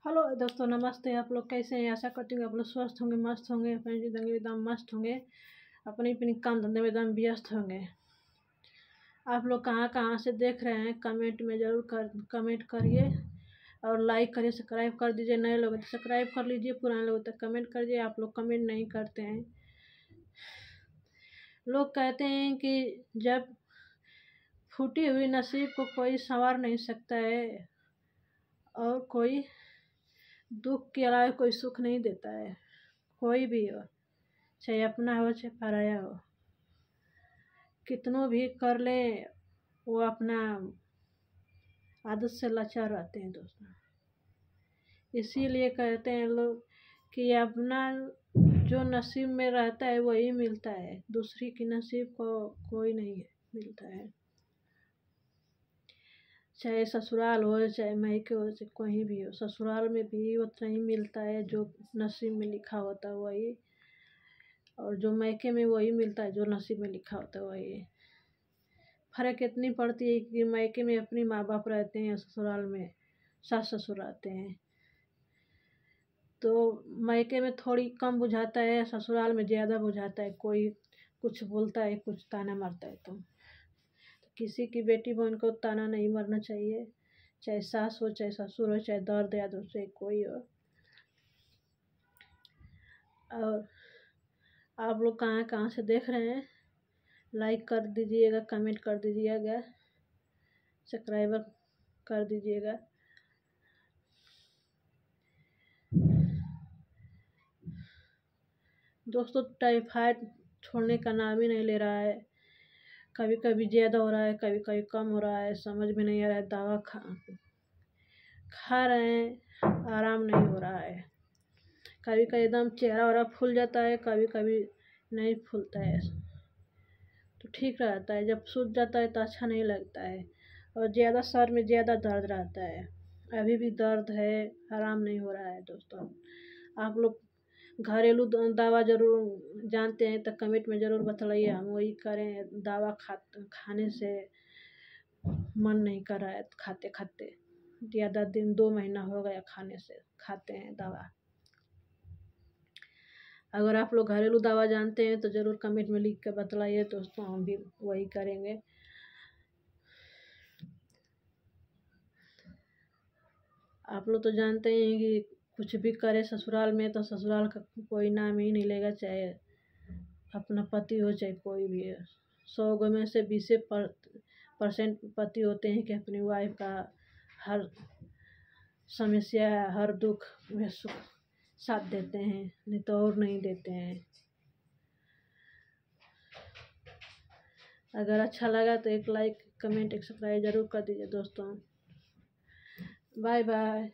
Hello दोस्तों, नमस्ते। आप लोग कैसे हैं? आशा करती हूँ आप लोग स्वस्थ होंगे, मस्त होंगे, अपनी जिंदगी में एकदम मस्त होंगे, अपनी अपनी काम धंधे में एकदम व्यस्त होंगे। आप लोग कहाँ कहाँ से देख रहे हैं कमेंट में ज़रूर कमेंट करिए और लाइक करिए, सब्सक्राइब कर दीजिए। नए लोग तो सब्सक्राइब कर लीजिए, पुराने लोग तो कमेंट कर दीजिए। आप लोग कमेंट नहीं करते हैं। लोग कहते हैं कि जब फूटी हुई नसीब को कोई संवार नहीं सकता है और कोई दुख के अलावा कोई सुख नहीं देता है। कोई भी हो, चाहे अपना हो चाहे पराया हो, कितनों भी कर ले वो अपना आदत से लाचार रहते हैं दोस्तों। इसीलिए कहते हैं लोग कि अपना जो नसीब में रहता है वही मिलता है, दूसरी की नसीब को कोई नहीं मिलता है। चाहे ससुराल हो चाहे मायके हो चाहे कहीं भी हो, ससुराल में भी उतना ही मिलता है जो नसीब में लिखा होता है वही, और जो मायके में वही मिलता है जो नसीब में लिखा होता है वही। फर्क इतनी पड़ती है कि मायके में अपनी माँ बाप रहते हैं, ससुराल में सास ससुर रहते हैं, तो मायके में थोड़ी कम बुझाता है, ससुराल में ज़्यादा बुझाता है। कोई कुछ बोलता है, कुछ ताना मारता है। तो किसी की बेटी बहन को ताना नहीं मारना चाहिए, चाहे सास हो चाहे ससुर हो चाहे दर्द याद हो चाहे कोई हो। और आप लोग कहाँ कहाँ से देख रहे हैं लाइक कर दीजिएगा, कमेंट कर दीजिएगा, सब्सक्राइबर कर दीजिएगा। दोस्तों, टाइफाइड छोड़ने का नाम ही नहीं ले रहा है। कभी कभी ज़्यादा हो रहा है, कभी कभी कम हो रहा है, समझ में नहीं आ रहा है। दवा खा रहे हैं, आराम नहीं हो रहा है। कभी कभी एकदम चेहरा वगैरह फूल जाता है, कभी कभी नहीं फूलता है, तो ठीक रहता है। जब सूज जाता है तो अच्छा नहीं लगता है, और ज़्यादा सर में ज़्यादा दर्द रहता है। अभी भी दर्द है, आराम नहीं हो रहा है दोस्तों। आप लोग घरेलू दवा ज़रूर जानते हैं तो कमेंट में ज़रूर बतलाइए, हम वही करें। दवा खाने से मन नहीं कर रहा है, खाते खाते ज़्यादा दिन 2 महीना हो गया खाने से, खाते हैं दवा। अगर आप लोग घरेलू दवा जानते हैं तो ज़रूर कमेंट में लिख कर बतलाइए दोस्तों, हम भी वही करेंगे। आप लोग तो जानते हैं कि कुछ भी करे ससुराल में तो ससुराल का कोई नाम ही नहीं लेगा, चाहे अपना पति हो चाहे कोई भी है। 100 में से 20% पति होते हैं कि अपनी वाइफ का हर समस्या हर दुख में सुख साथ देते हैं, नहीं तो और नहीं देते हैं। अगर अच्छा लगा तो एक लाइक कमेंट एक सब्सक्राइब ज़रूर कर दीजिए दोस्तों। Bye bye.